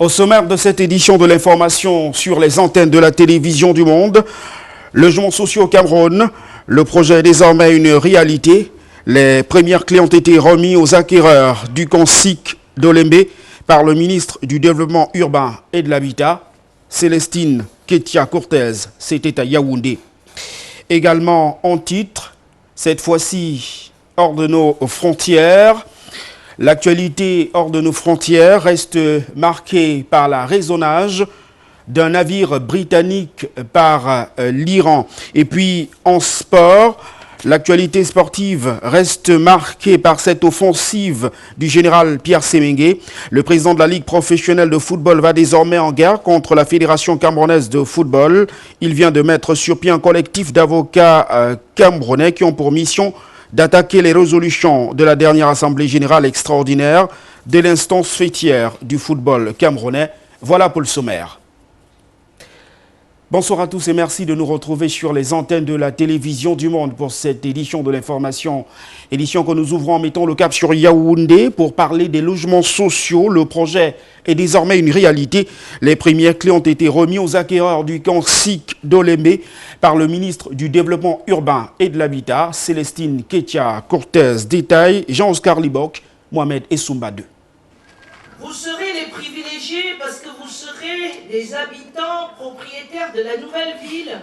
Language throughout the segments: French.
Au sommaire de cette édition de l'information sur les antennes de la télévision du monde, logements sociaux au Cameroun, le projet est désormais une réalité. Les premières clés ont été remises aux acquéreurs du CONSIC d'Olembe par le ministre du Développement urbain et de l'Habitat, Célestine Ketia-Cortez. C'était à Yaoundé. Également en titre, cette fois-ci hors de nos frontières. L'actualité hors de nos frontières reste marquée par l'arraisonnage d'un navire britannique par l'Iran. Et puis en sport, l'actualité sportive reste marquée par cette offensive du général Pierre Semengue. Le président de la Ligue professionnelle de football va désormais en guerre contre la Fédération camerounaise de football. Il vient de mettre sur pied un collectif d'avocats camerounais qui ont pour mission d'attaquer les résolutions de la dernière Assemblée générale extraordinaire de l'instance fêtière du football camerounais. Voilà pour le sommaire. Bonsoir à tous et merci de nous retrouver sur les antennes de la télévision du monde pour cette édition de l'information. Édition que nous ouvrons en mettant le cap sur Yaoundé pour parler des logements sociaux. Le projet est désormais une réalité. Les premières clés ont été remises aux acquéreurs du CONSIC d'Olembe par le ministre du Développement urbain et de l'Habitat, Célestine Ketia-Cortez. Détail, Jean-Oscar Libok, Mohamed Essoumba II. Vous serez les privilégiés parce que vous serez les habitants propriétaires de la nouvelle ville,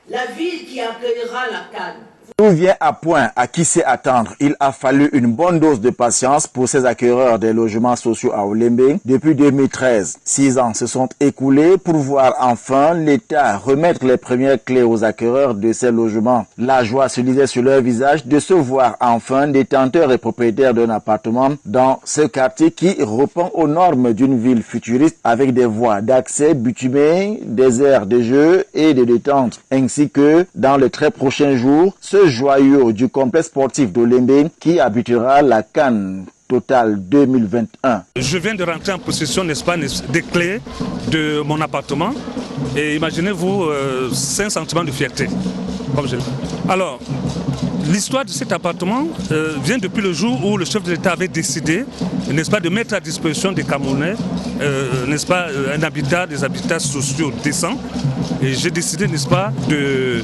la ville qui accueillera la Cannes. Tout vient à point à qui sait attendre. Il a fallu une bonne dose de patience pour ces acquéreurs des logements sociaux à Olembe depuis 2013. 6 ans se sont écoulés pour voir enfin l'État remettre les premières clés aux acquéreurs de ces logements. La joie se lisait sur leur visage de se voir enfin détenteurs et propriétaires d'un appartement dans ce quartier qui répond aux normes d'une ville futuriste avec des voies d'accès bitumées, des aires de jeu et de détente, ainsi que dans les très prochains jours, ce joyau du complexe sportif d'Olembe qui habitera la Cannes Total 2021. Je viens de rentrer en possession, n'est-ce pas, des clés de mon appartement et imaginez-vous, c'est un sentiment de fierté. Alors, l'histoire de cet appartement vient depuis le jour où le chef de l'État avait décidé, n'est-ce pas, de mettre à disposition des Camerounais, n'est-ce pas, un habitat, des habitats sociaux décents. Et j'ai décidé, n'est-ce pas, de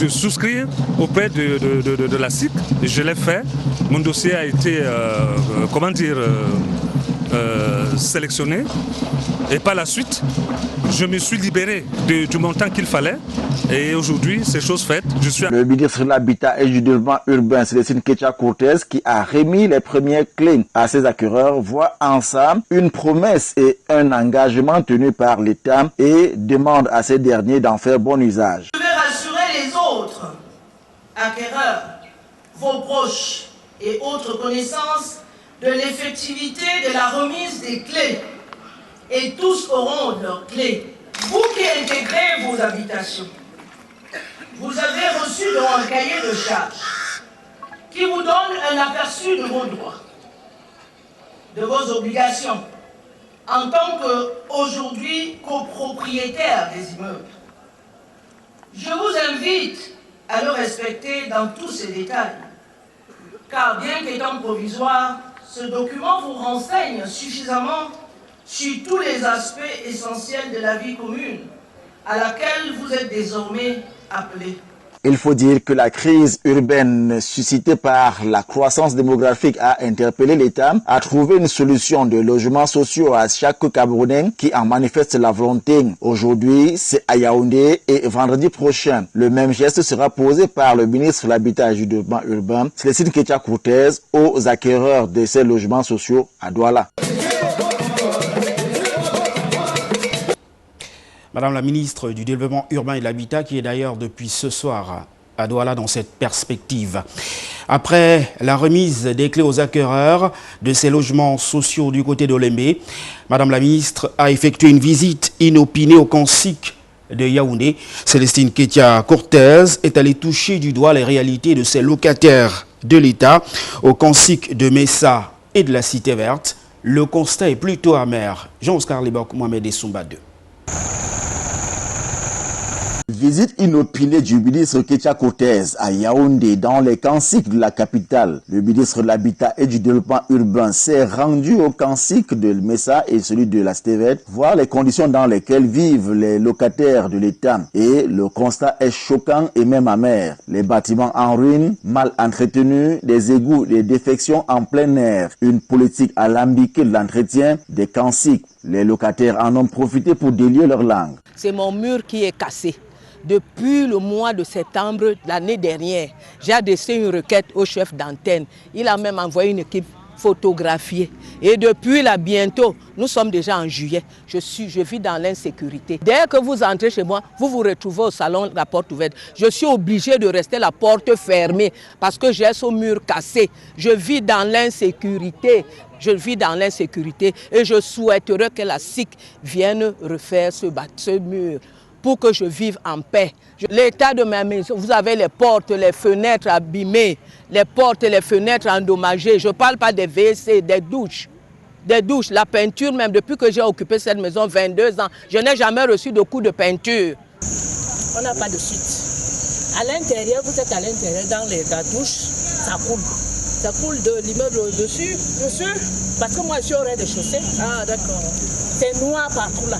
souscrire auprès de la SIC. Et je l'ai fait. Mon dossier a été, sélectionné. Et par la suite, je me suis libéré du montant qu'il fallait. Et aujourd'hui, c'est chose faite. Le ministre de l'Habitat et du Développement urbain, Célestine Ketia-Cortez, qui a remis les premières clés à ses acquéreurs, voit en ça une promesse et un engagement tenu par l'État et demande à ces derniers d'en faire bon usage. Je vais rassurer les autres acquéreurs, vos proches et autres connaissances de l'effectivité de la remise des clés. Et tous auront leurs clés. Vous qui intégrez vos habitations, vous avez reçu un cahier de charges qui vous donne un aperçu de vos droits, de vos obligations, en tant qu'aujourd'hui copropriétaire des immeubles. Je vous invite à le respecter dans tous ses détails, car bien qu'étant provisoire, ce document vous renseigne suffisamment sur tous les aspects essentiels de la vie commune à laquelle vous êtes désormais appelés. Il faut dire que la crise urbaine suscitée par la croissance démographique a interpellé l'État à trouver une solution de logements sociaux à chaque Camerounais qui en manifeste la volonté. Aujourd'hui, c'est à Yaoundé et vendredi prochain, le même geste sera posé par le ministre de l'Habitat et du Développement urbain, Célestine Ketia-Cortez, aux acquéreurs de ces logements sociaux à Douala. Madame la ministre du Développement urbain et de l'Habitat qui est d'ailleurs depuis ce soir à Douala dans cette perspective. Après la remise des clés aux acquéreurs de ces logements sociaux du côté d'Olembe, Madame la ministre a effectué une visite inopinée au CONSIC de Yaoundé. Célestine Ketia-Cortez est allée toucher du doigt les réalités de ces locataires de l'État au CONSIC de Messa et de la Cité Verte. Le constat est plutôt amer. Jean-Oscar Libok, Mohamed Essoumba II. Visite inopinée du ministre Ketia Cortez à Yaoundé dans les Kansik de la capitale. Le ministre de l'Habitat et du Développement urbain s'est rendu au Kansik de Messa et celui de la Stevette, voir les conditions dans lesquelles vivent les locataires de l'État. Et le constat est choquant et même amer. Les bâtiments en ruine, mal entretenus, des égouts, des défections en plein air, une politique alambiquée de l'entretien des Kansik. Les locataires en ont profité pour délier leur langue. C'est mon mur qui est cassé. Depuis le mois de septembre de l'année dernière, j'ai adressé une requête au chef d'antenne. Il a même envoyé une équipe photographiée. Et depuis là, bientôt, nous sommes déjà en juillet, je vis dans l'insécurité. Dès que vous entrez chez moi, vous vous retrouvez au salon, la porte ouverte. Je suis obligé de rester la porte fermée parce que j'ai ce mur cassé. Je vis dans l'insécurité. Je vis dans l'insécurité et je souhaiterais que la SIC vienne refaire ce mur pour que je vive en paix. L'état de ma maison, vous avez les portes, les fenêtres abîmées, les portes et les fenêtres endommagées. Je ne parle pas des WC, des douches. La peinture même, depuis que j'ai occupé cette maison, 22 ans, je n'ai jamais reçu de coup de peinture. On n'a pas de suite. À l'intérieur, vous êtes à l'intérieur, dans la douche, ça coule. Ça coule de l'immeuble dessus, parce que moi je suis au rez-de-chaussée. Ah d'accord. C'est noir partout là.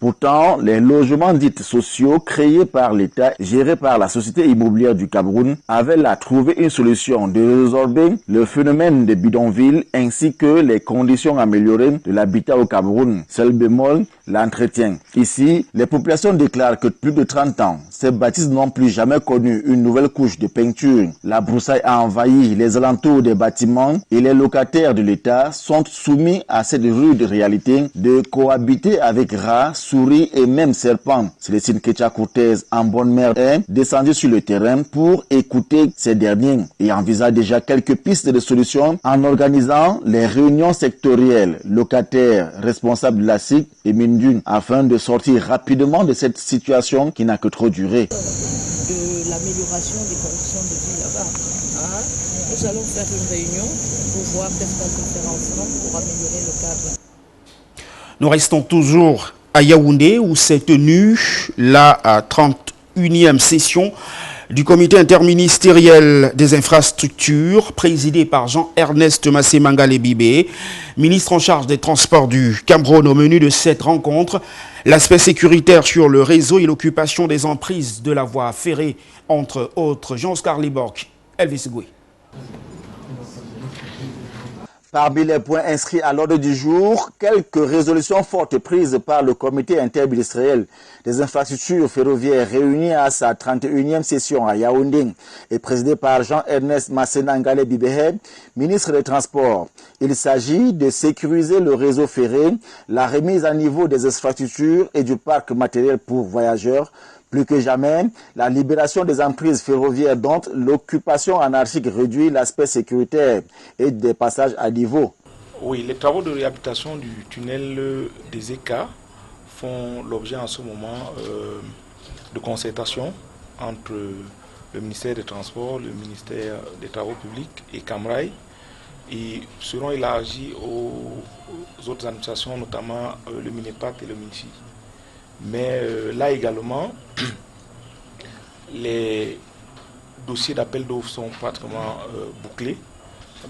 Pourtant, les logements dits sociaux créés par l'État, gérés par la Société immobilière du Cameroun, avaient là trouvé une solution de résorber le phénomène des bidonvilles ainsi que les conditions améliorées de l'habitat au Cameroun. Seul bémol, l'entretien. Ici, les populations déclarent que depuis plus de 30 ans, ces bâtisses n'ont plus jamais connu une nouvelle couche de peinture. La broussaille a envahi les alentours des bâtiments et les locataires de l'État sont soumis à cette rude réalité de cohabiter avec rats, souris et même serpents. Célestine Ketia Cortez, en bonne mère, est descendue sur le terrain pour écouter ces derniers et envisage déjà quelques pistes de solutions en organisant les réunions sectorielles, locataires, responsables de la SIC et Mindune afin de sortir rapidement de cette situation qui n'a que trop duré. De l'amélioration des conditions de vie là-bas. Nous allons faire une réunion pour voir qu'est-ce qu'on peut faire ensemble pour améliorer le cadre. Nous restons toujours à Yaoundé où s'est tenue la 31e session du comité interministériel des infrastructures présidé par Jean-Ernest Massé-Mangale Bibé, ministre en charge des transports du Cameroun. Au menu de cette rencontre, l'aspect sécuritaire sur le réseau et l'occupation des emprises de la voie ferrée, entre autres. Jean-Oscar Liborg, Elvis Goué. Parmi les points inscrits à l'ordre du jour, quelques résolutions fortes prises par le comité interministériel des infrastructures ferroviaires réuni à sa 31e session à Yaoundé et présidé par Jean-Ernest Massé-Mangale Bibé, ministre des Transports. Il s'agit de sécuriser le réseau ferré, la remise à niveau des infrastructures et du parc matériel pour voyageurs. Plus que jamais, la libération des emprises ferroviaires dont l'occupation anarchique réduit l'aspect sécuritaire et des passages à niveau. Oui, les travaux de réhabilitation du tunnel des ECA font l'objet en ce moment de concertation entre le ministère des Transports, le ministère des Travaux publics et Camrail et seront élargis aux autres administrations, notamment le Minepat et le Minchi. Mais là également, les dossiers d'appel d'offres sont pratiquement bouclés.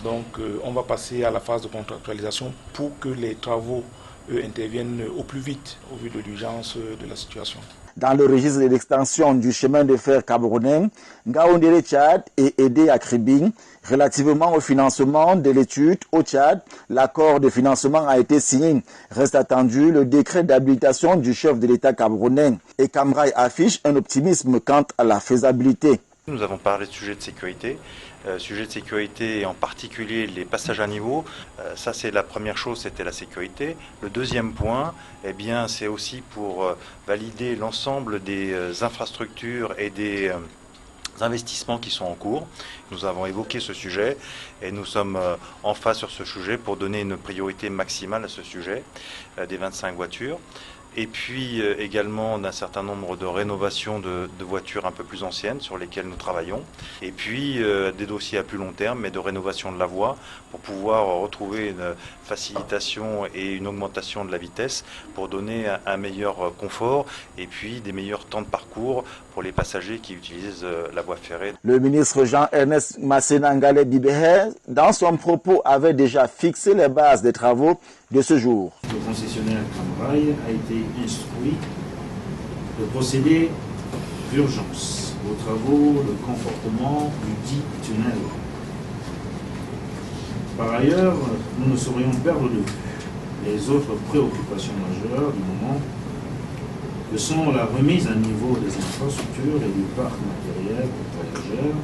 Donc on va passer à la phase de contractualisation pour que les travaux interviennent au plus vite au vu de l'urgence de la situation. Dans le registre de l'extension du chemin de fer camerounais, Ngaoundéré Tchad est aidé à Kribing. Relativement au financement de l'étude au Tchad, l'accord de financement a été signé. Reste attendu le décret d'habilitation du chef de l'État camerounais. Et Camrail affiche un optimisme quant à la faisabilité. Nous avons parlé de sujets de sécurité. Sujet de sécurité et en particulier les passages à niveau, ça c'est la première chose, c'était la sécurité. Le deuxième point, eh bien, c'est aussi pour valider l'ensemble des infrastructures et des investissements qui sont en cours. Nous avons évoqué ce sujet et nous sommes en phase sur ce sujet pour donner une priorité maximale à ce sujet des 25 voitures. et puis également d'un certain nombre de rénovations de voitures un peu plus anciennes sur lesquelles nous travaillons, et puis des dossiers à plus long terme, mais de rénovation de la voie pour pouvoir retrouver une facilitation et une augmentation de la vitesse pour donner un meilleur confort et puis des meilleurs temps de parcours pour les passagers qui utilisent la voie ferrée. Le ministre Jean-Ernest Masséna Dibéhe, dans son propos, avait déjà fixé les bases des travaux de ce jour. Le concessionnaire Camrail a été instruit de procéder d'urgence aux travaux de confortement du dit tunnel. Par ailleurs, nous ne saurions perdre de vue les autres préoccupations majeures du moment que sont la remise à niveau des infrastructures et du parc matériel pour voyageurs,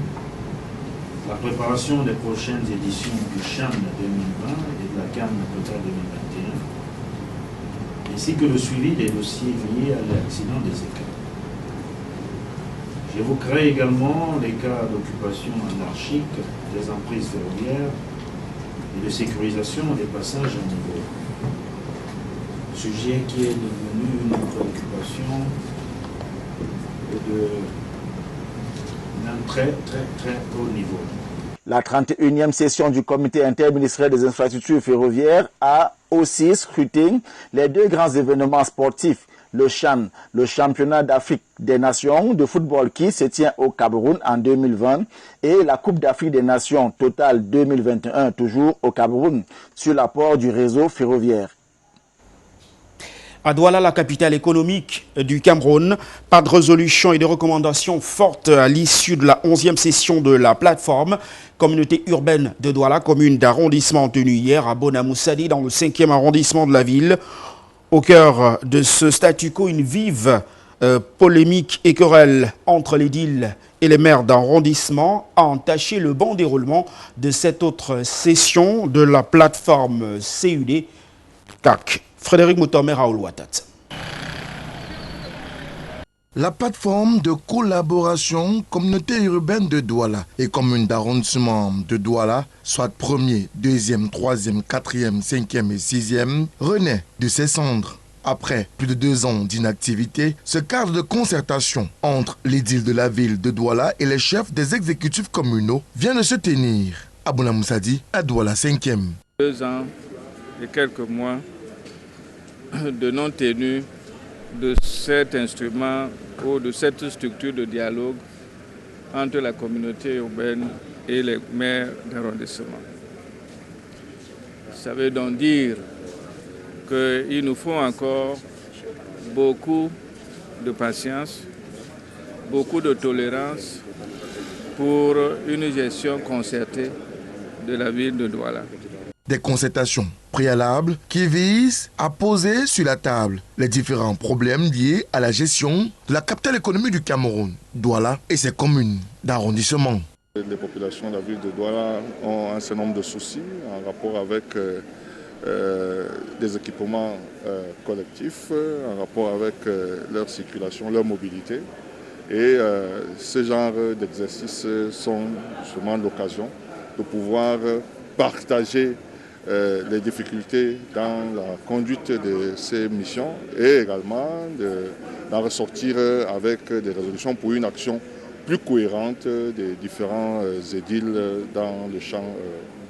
la préparation des prochaines éditions du CHAN 2020 et de la CAN Total 2021, ainsi que le suivi des dossiers liés à l'accident des écarts. J'évoquerai également les cas d'occupation anarchique des emprises ferroviaires et de sécurisation des passages à niveau. Sujet qui est devenu une préoccupation d'un très haut niveau. La 31e session du comité interministériel des infrastructures ferroviaires a aussi scruté les deux grands événements sportifs, le CHAN, le championnat d'Afrique des Nations de football qui se tient au Cameroun en 2020, et la Coupe d'Afrique des Nations Total 2021, toujours au Cameroun, sur l'apport du réseau ferroviaire. À Douala, la capitale économique du Cameroun, pas de résolution et de recommandations fortes à l'issue de la 11e session de la plateforme communauté urbaine de Douala, commune d'arrondissement tenue hier à Bonamoussadi dans le 5e arrondissement de la ville. Au cœur de ce statu quo, une vive polémique et querelle entre l'édile et les maires d'arrondissement a entaché le bon déroulement de cette autre session de la plateforme CUD CAC. Frédéric Moutomer à Oulouatat. La plateforme de collaboration communauté urbaine de Douala et commune d'arrondissement de Douala, soit 1er, 2e, 3e, 4e, 5e et 6e, renaît de ses cendres. Après plus de 2 ans d'inactivité, ce cadre de concertation entre l'édile de la ville de Douala et les chefs des exécutifs communaux vient de se tenir à Bonamoussadi, à Douala 5e. 2 ans et quelques mois de non-tenue de cet instrument ou de cette structure de dialogue entre la communauté urbaine et les maires d'arrondissement. Ça veut donc dire qu'il nous faut encore beaucoup de patience, beaucoup de tolérance pour une gestion concertée de la ville de Douala. Des concertations préalables qui visent à poser sur la table les différents problèmes liés à la gestion de la capitale économique du Cameroun, Douala et ses communes d'arrondissement. Les populations de la ville de Douala ont un certain nombre de soucis en rapport avec des équipements collectifs, en rapport avec leur circulation, leur mobilité. Et ce genre d'exercices sont justement l'occasion de pouvoir partager les difficultés dans la conduite de ces missions et également d'en ressortir avec des résolutions pour une action plus cohérente des différents édiles dans le champ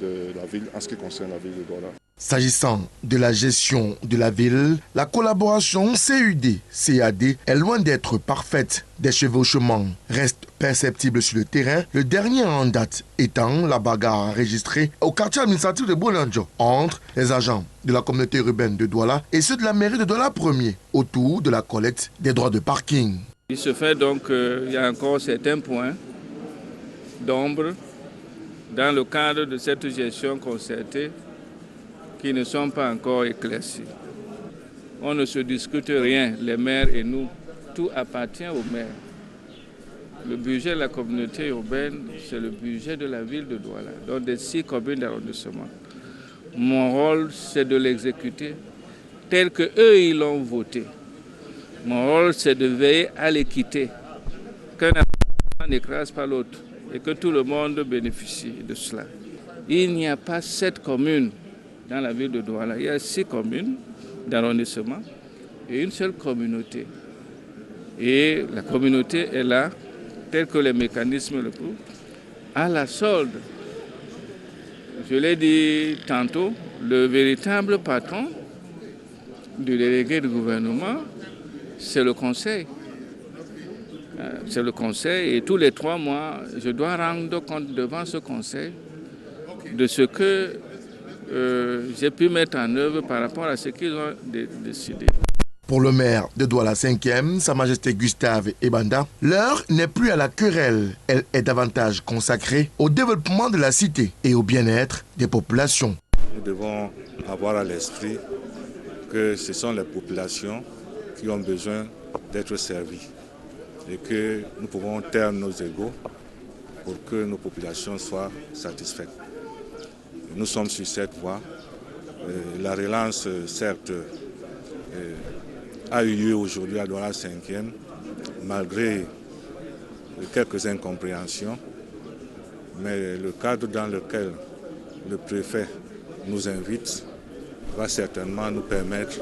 de la ville en ce qui concerne la ville de Douala. S'agissant de la gestion de la ville, la collaboration CUD-CAD est loin d'être parfaite. Des chevauchements restent perceptibles sur le terrain, le dernier en date étant la bagarre enregistrée au quartier administratif de Bolandjo entre les agents de la communauté urbaine de Douala et ceux de la mairie de Douala 1er autour de la collecte des droits de parking. Il se fait donc qu'il y a encore certains points d'ombre dans le cadre de cette gestion concertée qui ne sont pas encore éclaircis. On ne se discute rien, les maires et nous, tout appartient aux maires. Le budget de la communauté urbaine, c'est le budget de la ville de Douala, donc des 6 communes d'arrondissement. Mon rôle, c'est de l'exécuter tel qu'eux, ils l'ont voté. Mon rôle, c'est de veiller à l'équité, qu'un arrondissement n'écrase pas l'autre et que tout le monde bénéficie de cela. Il n'y a pas 7 communes dans la ville de Douala. Il y a 6 communes d'arrondissement et une seule communauté. Et la communauté est là, tel que les mécanismes le prouvent, à la solde. Je l'ai dit tantôt, le véritable patron du délégué du gouvernement, c'est le conseil. C'est le conseil et tous les 3 mois, je dois rendre compte devant ce conseil de ce que j'ai pu mettre en œuvre par rapport à ce qu'ils ont décidé. Pour le maire de Douala 5e, Sa Majesté Gustave Ebanda, l'heure n'est plus à la querelle. Elle est davantage consacrée au développement de la cité et au bien-être des populations. Nous devons avoir à l'esprit que ce sont les populations qui ont besoin d'être servies et que nous pouvons taire nos égos pour que nos populations soient satisfaites. Nous sommes sur cette voie. La relance, certes, a eu lieu aujourd'hui à Douala 5e, malgré quelques incompréhensions, mais le cadre dans lequel le préfet nous invite va certainement nous permettre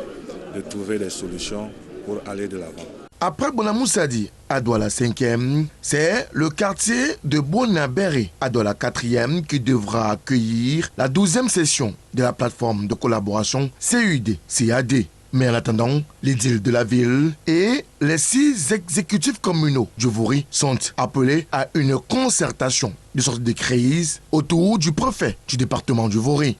de trouver des solutions pour aller de l'avant. Après Bonamoussadi à Douala 5e, c'est le quartier de Bonabéré à Douala 4e qui devra accueillir la 12e session de la plateforme de collaboration CUD-CAD. Mais en attendant, l'édile de la ville et les 6 exécutifs communaux du Vouri sont appelés à une concertation de sortie de crise autour du préfet du département du Vouri.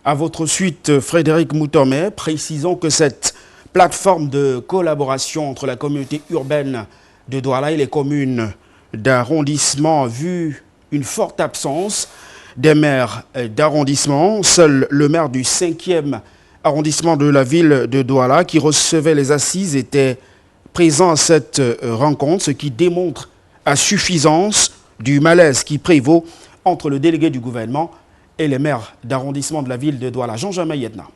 À votre suite, Frédéric Moutomé, précisons que cette plateforme de collaboration entre la communauté urbaine de Douala et les communes d'arrondissement a vu une forte absence des maires d'arrondissement. Seul le maire du 5e arrondissement de la ville de Douala, qui recevait les assises, était présent à cette rencontre, ce qui démontre à suffisance du malaise qui prévaut entre le délégué du gouvernement et les maires d'arrondissement de la ville de Douala. Jean-Jamais Yedna.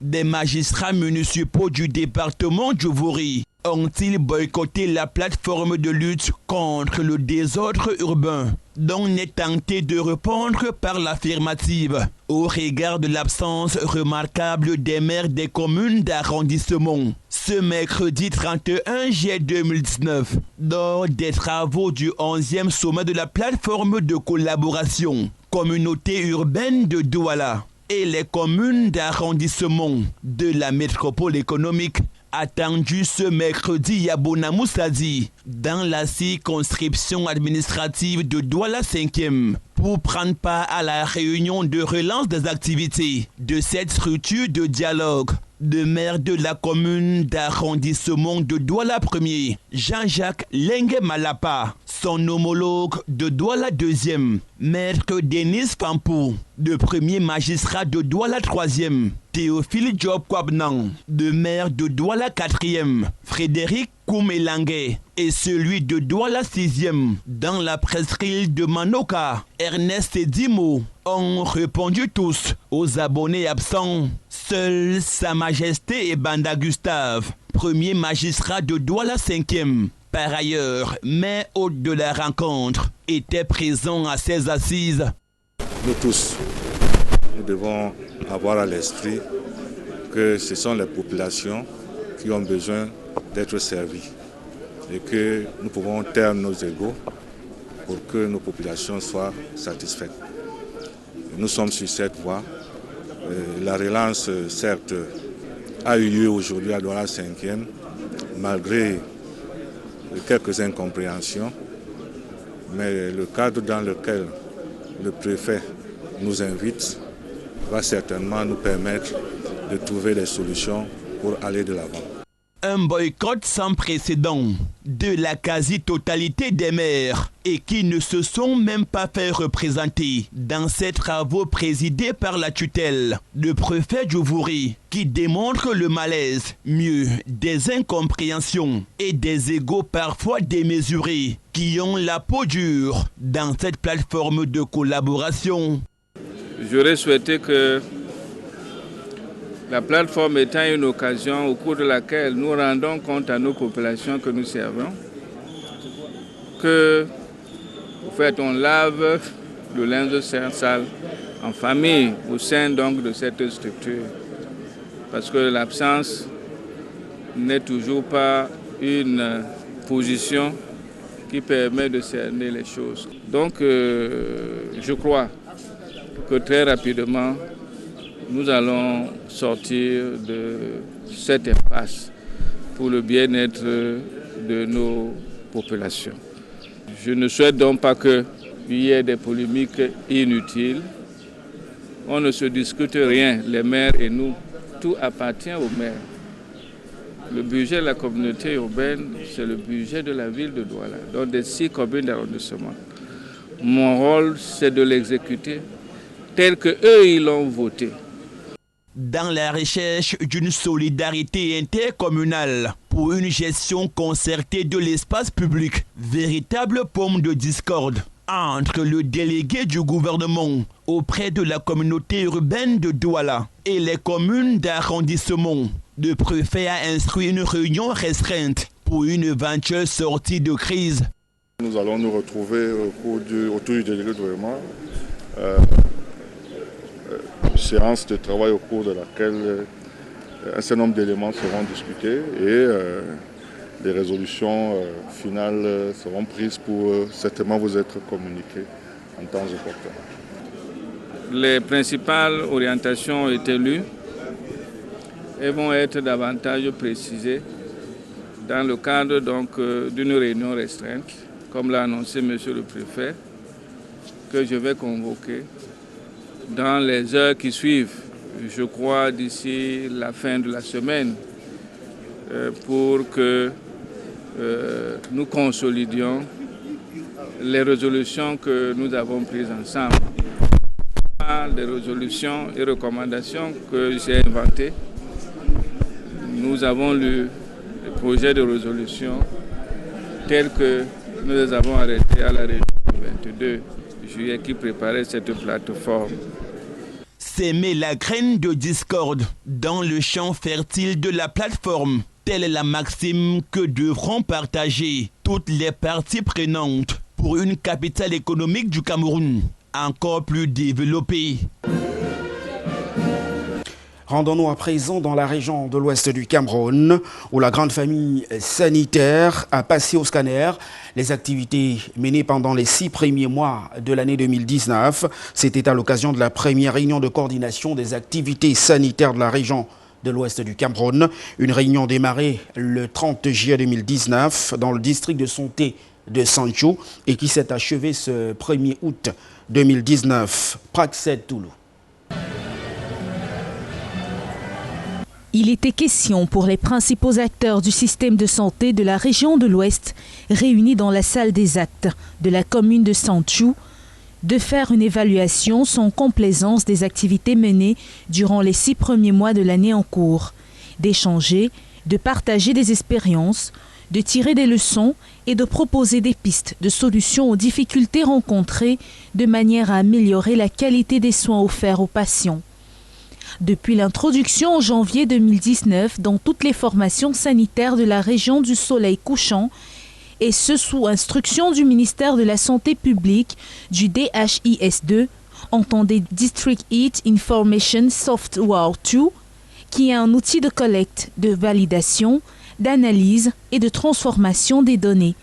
Des magistrats municipaux du département du Vouri ont-ils boycotté la plateforme de lutte contre le désordre urbain, dont on est tenté de répondre par l'affirmative au regard de l'absence remarquable des maires des communes d'arrondissement. Ce mercredi 31 juillet 2019, lors des travaux du 11e sommet de la plateforme de collaboration communauté urbaine de Douala et les communes d'arrondissement de la métropole économique, attendu ce mercredi à Bonamoussadi, dans la circonscription administrative de Douala 5e, pour prendre part à la réunion de relance des activités de cette structure de dialogue. Le maire de la commune d'arrondissement de Douala 1er, Jean-Jacques Lengue Malapa, son homologue de Douala 2e, maître Denis Pampou, le premier magistrat de Douala 3e, Théophile Diop Kwabnan, le maire de Douala 4e, Frédéric Koumelangue, et celui de Douala 6e, dans la presqu'île de Manoka, Ernest Dimo, ont répondu tous aux abonnés absents. Seul Sa Majesté Ebanda Gustave, premier magistrat de Douala 5e, par ailleurs, mais hôte de la rencontre, était présent à ces assises. Nous tous, nous devons avoir à l'esprit que ce sont les populations qui ont besoin d'être servies et que nous pouvons taire nos égos pour que nos populations soient satisfaites. Nous sommes sur cette voie. La relance, certes, a eu lieu aujourd'hui à Douala 5e, malgré quelques incompréhensions, mais le cadre dans lequel le préfet nous invite va certainement nous permettre de trouver des solutions pour aller de l'avant. Un boycott sans précédent de la quasi-totalité des maires et qui ne se sont même pas fait représenter dans ces travaux présidés par la tutelle, le préfet du Vouri, qui démontre le malaise, mieux des incompréhensions et des égos parfois démesurés qui ont la peau dure dans cette plateforme de collaboration. J'aurais souhaité que la plateforme étant une occasion au cours de laquelle nous rendons compte à nos populations que nous servons, que, en fait, on lave le linge sale en famille au sein donc de cette structure. Parce que l'absence n'est toujours pas une position qui permet de cerner les choses. Donc je crois que très rapidement, nous allons sortir de cette impasse pour le bien-être de nos populations. Je ne souhaite donc pas qu'il y ait des polémiques inutiles. On ne se discute rien, les maires et nous, tout appartient aux maires. Le budget de la communauté urbaine, c'est le budget de la ville de Douala, donc des 6 communes d'arrondissement. Mon rôle, c'est de l'exécuter tel qu'eux, ils l'ont voté. Dans la recherche d'une solidarité intercommunale pour une gestion concertée de l'espace public, véritable pomme de discorde entre le délégué du gouvernement auprès de la communauté urbaine de Douala et les communes d'arrondissement. Le préfet a instruit une réunion restreinte pour une éventuelle sortie de crise. Nous allons nous retrouver autour du délégué de gouvernement. Séance de travail au cours de laquelle un certain nombre d'éléments seront discutés et les résolutions finales seront prises pour certainement vous être communiquées en temps opportun. Les principales orientations ont été lues et vont être davantage précisées dans le cadre d'une réunion restreinte, comme l'a annoncé Monsieur le Préfet, que je vais convoquer dans les heures qui suivent, je crois d'ici la fin de la semaine, pour que nous consolidions les résolutions que nous avons prises ensemble. Des résolutions et recommandations que j'ai inventées. Nous avons lu le projet de résolution tel que nous les avons arrêtés à la réunion du 22 juillet qui préparait cette plateforme. S'aimer la graine de discorde dans le champ fertile de la plateforme. Telle est la maxime que devront partager toutes les parties prenantes pour une capitale économique du Cameroun encore plus développée. Rendons-nous à présent dans la région de l'ouest du Cameroun, où la grande famille sanitaire a passé au scanner les activités menées pendant les 6 premiers mois de l'année 2019. C'était à l'occasion de la première réunion de coordination des activités sanitaires de la région de l'ouest du Cameroun. Une réunion démarrée le 30 juillet 2019 dans le district de santé de Sancho et qui s'est achevée ce 1er août 2019. Praxed Toulou. Il était question pour les principaux acteurs du système de santé de la région de l'Ouest, réunis dans la salle des actes de la commune de Sanchou, de faire une évaluation sans complaisance des activités menées durant les 6 premiers mois de l'année en cours, d'échanger, de partager des expériences, de tirer des leçons et de proposer des pistes de solutions aux difficultés rencontrées de manière à améliorer la qualité des soins offerts aux patients. Depuis l'introduction en janvier 2019 dans toutes les formations sanitaires de la région du Soleil couchant, et ce sous instruction du ministère de la Santé publique, du DHIS2, entendez District Health Information Software 2, qui est un outil de collecte, de validation, d'analyse et de transformation des données,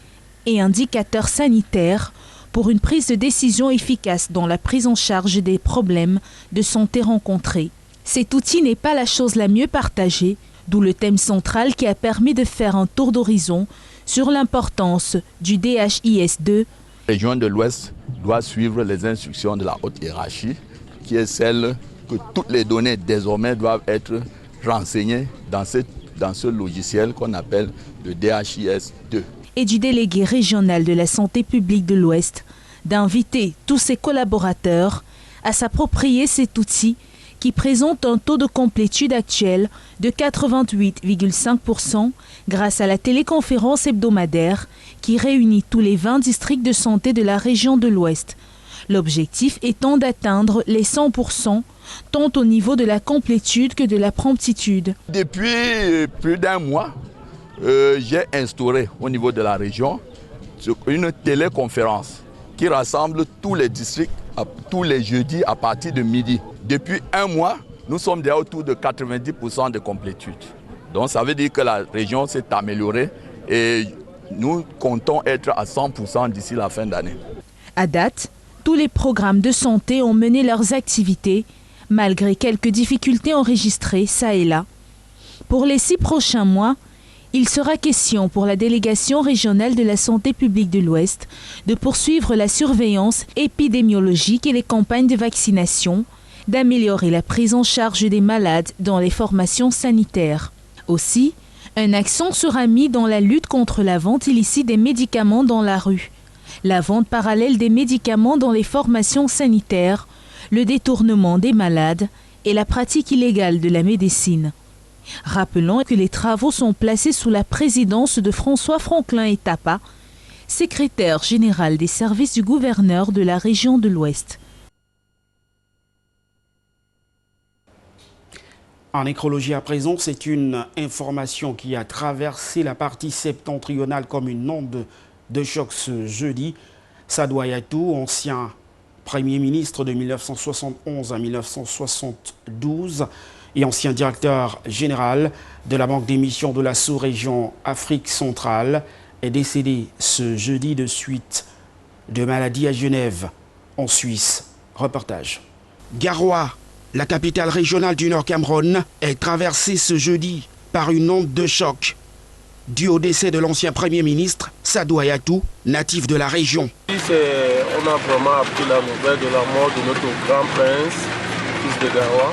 et indicateur sanitaire pour une prise de décision efficace dans la prise en charge des problèmes de santé rencontrés. Cet outil n'est pas la chose la mieux partagée, d'où le thème central qui a permis de faire un tour d'horizon sur l'importance du DHIS2. La région de l'Ouest doit suivre les instructions de la haute hiérarchie, qui est celle que toutes les données désormais doivent être renseignées dans ce logiciel qu'on appelle le DHIS2. Et du délégué régional de la santé publique de l'Ouest, d'inviter tous ses collaborateurs à s'approprier cet outil qui présente un taux de complétude actuel de 88,5% grâce à la téléconférence hebdomadaire qui réunit tous les 20 districts de santé de la région de l'Ouest. L'objectif étant d'atteindre les 100%, tant au niveau de la complétude que de la promptitude. Depuis plus d'un mois, j'ai instauré au niveau de la région une téléconférence qui rassemble tous les districts tous les jeudis à partir de midi. Depuis un mois, nous sommes déjà autour de 90% de complétude. Donc ça veut dire que la région s'est améliorée et nous comptons être à 100% d'ici la fin d'année. À date, tous les programmes de santé ont mené leurs activités, malgré quelques difficultés enregistrées ça et là. Pour les 6 prochains mois, il sera question pour la délégation régionale de la santé publique de l'Ouest de poursuivre la surveillance épidémiologique et les campagnes de vaccination, d'améliorer la prise en charge des malades dans les formations sanitaires. Aussi, un accent sera mis dans la lutte contre la vente illicite des médicaments dans la rue, la vente parallèle des médicaments dans les formations sanitaires, le détournement des malades et la pratique illégale de la médecine. Rappelons que les travaux sont placés sous la présidence de François Franklin Etapa, secrétaire général des services du gouverneur de la région de l'Ouest. En écologie à présent, c'est une information qui a traversé la partie septentrionale comme une onde de choc ce jeudi. Sadou Ayatou, ancien Premier ministre de 1971 à 1972 et ancien directeur général de la Banque d'émission de la sous-région Afrique centrale, est décédé ce jeudi de suite de maladie à Genève, en Suisse. Reportage. Garoua, la capitale régionale du Nord-Cameroun, est traversée ce jeudi par une onde de choc dû au décès de l'ancien Premier ministre Sadou Ayatou, natif de la région. On a vraiment appris la nouvelle de la mort de notre grand prince, fils de Garoua.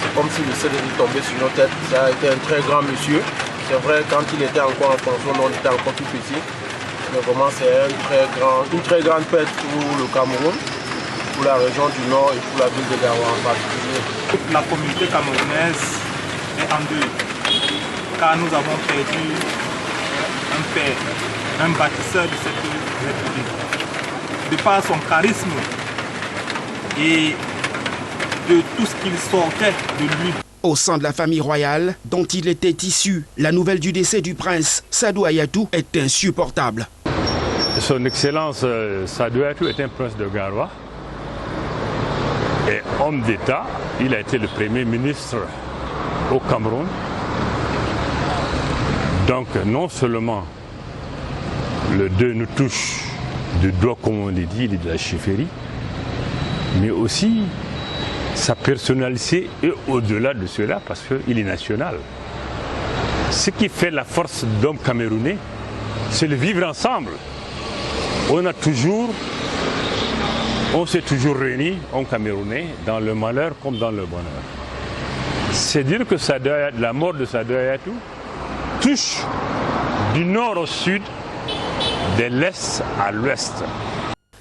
C'est comme si le ciel était tombé sur nos têtes. Ça a été un très grand monsieur. C'est vrai, quand il était encore en fonction, on était encore tout petit. Mais vraiment, c'est une très grande perte pour le Cameroun, pour la région du Nord et pour la ville de Garoua en particulier. La communauté camerounaise est en deuil, car nous avons perdu un père, un bâtisseur de cette république. De par son charisme et de tout ce qu'il sortait de lui. Au sein de la famille royale dont il était issu, la nouvelle du décès du prince Sadou Ayatou est insupportable. Son Excellence Sadou Ayatou est un prince de Garoua et homme d'État. Il a été le Premier ministre au Cameroun. Donc non seulement le deuil nous touche du doigt, comme on l'a dit, il est de la chefferie, mais aussi sa personnalité est au-delà de cela parce qu'il est national. Ce qui fait la force d'homme camerounais, c'est le vivre ensemble. On s'est toujours réunis, en Camerounais, dans le malheur comme dans le bonheur. C'est dire que la mort de Sadou Ayatou touche du nord au sud, de l'est à l'ouest.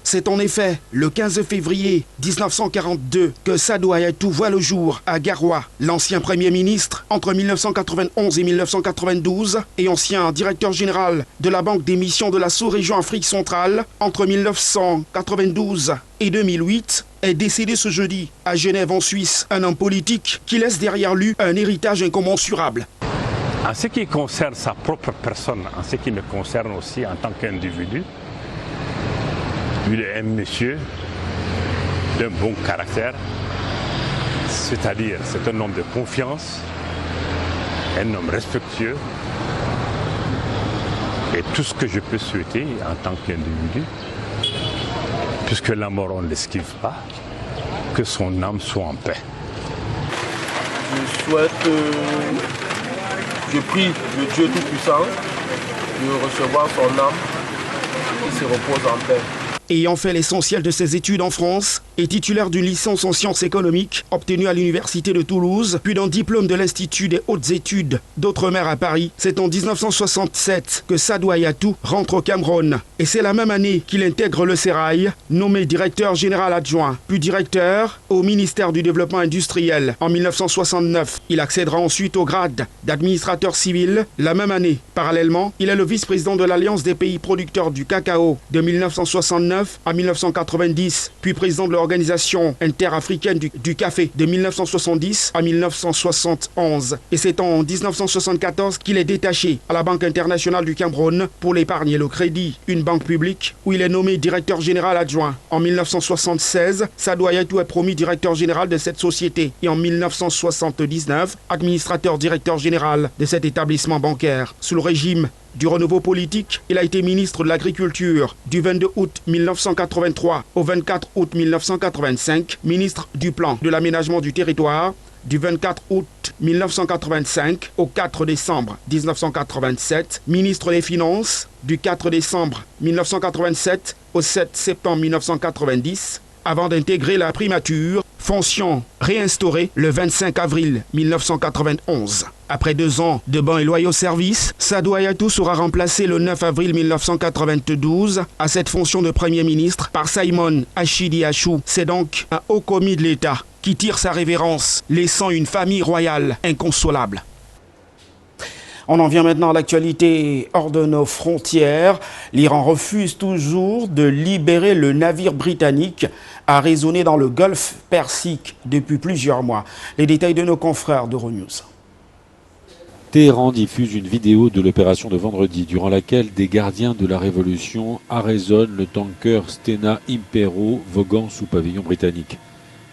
C'est en effet le 15 février 1942 que Sadou Ayatou voit le jour à Garoua. L'ancien Premier ministre entre 1991 et 1992 et ancien directeur général de la Banque d'émission de la sous-région Afrique centrale entre 1992 et 2008 est décédé ce jeudi à Genève en Suisse. Un homme politique qui laisse derrière lui un héritage incommensurable. En ce qui concerne sa propre personne, en ce qui me concerne aussi en tant qu'individu, il est un monsieur d'un bon caractère, c'est-à-dire c'est un homme de confiance, un homme respectueux, et tout ce que je peux souhaiter en tant qu'individu, puisque la mort on ne l'esquive pas, que son âme soit en paix. Je prie le Dieu Tout-Puissant de recevoir son âme qui se repose en paix. Ayant fait l'essentiel de ses études en France et titulaire d'une licence en sciences économiques obtenue à l'université de Toulouse, puis d'un diplôme de l'Institut des hautes études d'Outre-mer à Paris, c'est en 1967 que Sadou Ayatou rentre au Cameroun. Et c'est la même année qu'il intègre le Sérail, nommé directeur général adjoint, puis directeur au ministère du Développement industriel. En 1969, il accédera ensuite au grade d'administrateur civil la même année. Parallèlement, il est le vice-président de l'Alliance des pays producteurs du cacao de 1969 1969 à 1990, puis président de l'Organisation interafricaine du café de 1970 à 1971. Et c'est en 1974 qu'il est détaché à la Banque internationale du Cameroun pour l'épargne et le crédit, une banque publique où il est nommé directeur général adjoint. En 1976, Sadou Ayatou est promu directeur général de cette société et en 1979, administrateur-directeur général de cet établissement bancaire. Sous le régime du renouveau politique, il a été ministre de l'Agriculture du 22 août 1983 au 24 août 1985, ministre du Plan de l'aménagement du territoire du 24 août 1985 au 4 décembre 1987, ministre des Finances du 4 décembre 1987 au 7 septembre 1990, avant d'intégrer la primature, fonction réinstaurée le 25 avril 1991. Après 2 ans de bons et loyaux services, Sadou Ayatou sera remplacé le 9 avril 1992 à cette fonction de Premier ministre par Simon Achidi Achou. C'est donc un haut commis de l'État qui tire sa révérence, laissant une famille royale inconsolable. On en vient maintenant à l'actualité hors de nos frontières. L'Iran refuse toujours de libérer le navire britannique arraisonné dans le golfe Persique depuis plusieurs mois. Les détails de nos confrères d'Euronews. Téhéran diffuse une vidéo de l'opération de vendredi, durant laquelle des gardiens de la Révolution arraisonnent le tanker Stena Impero voguant sous pavillon britannique.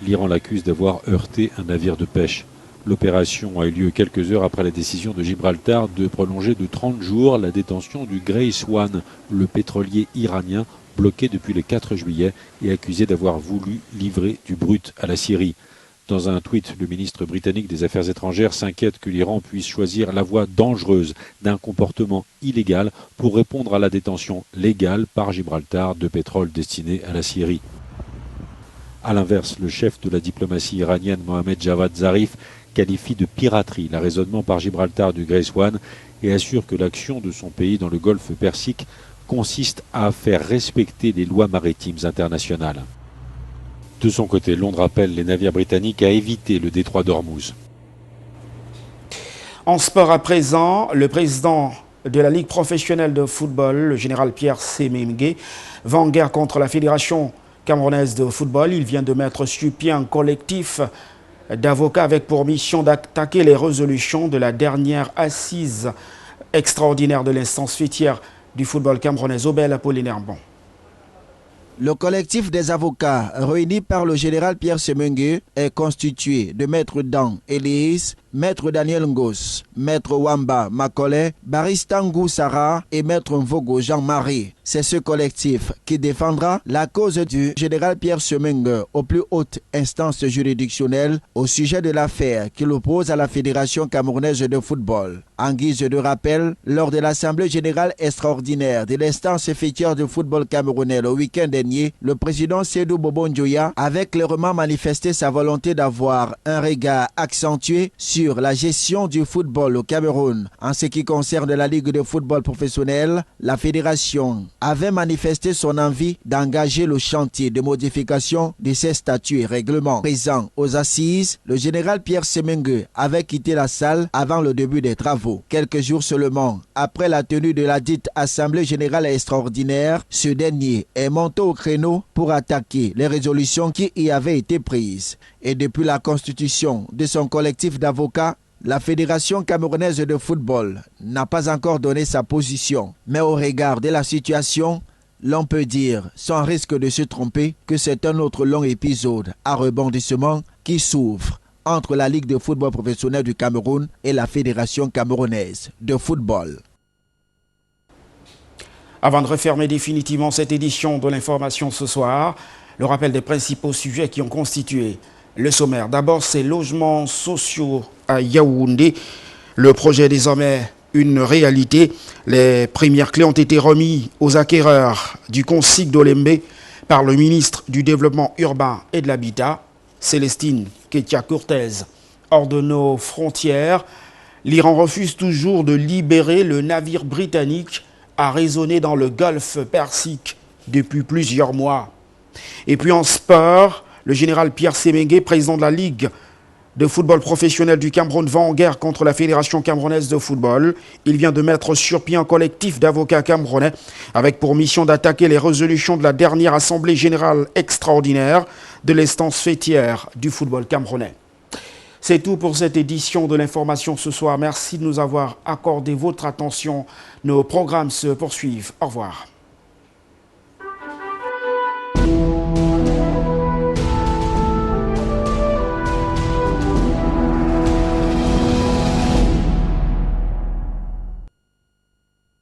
L'Iran l'accuse d'avoir heurté un navire de pêche. L'opération a eu lieu quelques heures après la décision de Gibraltar de prolonger de 30 jours la détention du Grey Swan, le pétrolier iranien bloqué depuis le 4 juillet et accusé d'avoir voulu livrer du brut à la Syrie. Dans un tweet, le ministre britannique des Affaires étrangères s'inquiète que l'Iran puisse choisir la voie dangereuse d'un comportement illégal pour répondre à la détention légale par Gibraltar de pétrole destiné à la Syrie. A l'inverse, le chef de la diplomatie iranienne, Mohamed Javad Zarif, qualifie de piraterie l'arraisonnement par Gibraltar du Grey Swan et assure que l'action de son pays dans le golfe Persique consiste à faire respecter les lois maritimes internationales. De son côté, Londres appelle les navires britanniques à éviter le détroit d'Ormuz. En sport à présent, le président de la Ligue professionnelle de football, le général Pierre Semengue, va en guerre contre la Fédération camerounaise de football. Il vient de mettre sur pied un collectif d'avocats avec pour mission d'attaquer les résolutions de la dernière assise extraordinaire de l'instance fêtière du football camerounais. Obel Apollinaire Bon. Le collectif des avocats réunis par le général Pierre Semengue est constitué de Maître Dan Elias, Maître Daniel Ngos, Maître Wamba Makole, Barista Ngou Sarah et Maître Mvogo Jean-Marie. C'est ce collectif qui défendra la cause du général Pierre Semengue aux plus hautes instances juridictionnelles au sujet de l'affaire qu'il oppose à la Fédération camerounaise de football. En guise de rappel, lors de l'Assemblée générale extraordinaire de l'instance fêtière de football camerounais le week-end dernier, le président Sédou Bobo Ndjoya avait clairement manifesté sa volonté d'avoir un regard accentué sur la gestion du football au Cameroun. En ce qui concerne la Ligue de football professionnel, la fédération avait manifesté son envie d'engager le chantier de modification de ses statuts et règlements. Présent aux assises, le général Pierre Semengue avait quitté la salle avant le début des travaux. Quelques jours seulement après la tenue de la dite Assemblée générale extraordinaire, ce dernier est monté au créneau pour attaquer les résolutions qui y avaient été prises. Et depuis la constitution de son collectif d'avocats, la Fédération camerounaise de football n'a pas encore donné sa position. Mais au regard de la situation, l'on peut dire, sans risque de se tromper, que c'est un autre long épisode à rebondissement qui s'ouvre entre la Ligue de football professionnel du Cameroun et la Fédération camerounaise de football. Avant de refermer définitivement cette édition de l'information ce soir, le rappel des principaux sujets qui ont constitué le sommaire. D'abord, ces logements sociaux à Yaoundé. Le projet est désormais une réalité. Les premières clés ont été remises aux acquéreurs du Consig d'Olembe par le ministre du Développement urbain et de l'Habitat, Célestine Ketia-Cortez. Hors de nos frontières, l'Iran refuse toujours de libérer le navire britannique arraisonné dans le golfe Persique depuis plusieurs mois. Et puis en sport, le général Pierre Semengue, président de la Ligue de football professionnel du Cameroun va en guerre contre la Fédération camerounaise de football. Il vient de mettre sur pied un collectif d'avocats camerounais avec pour mission d'attaquer les résolutions de la dernière Assemblée générale extraordinaire de l'instance fêtière du football camerounais. C'est tout pour cette édition de l'information ce soir. Merci de nous avoir accordé votre attention. Nos programmes se poursuivent. Au revoir.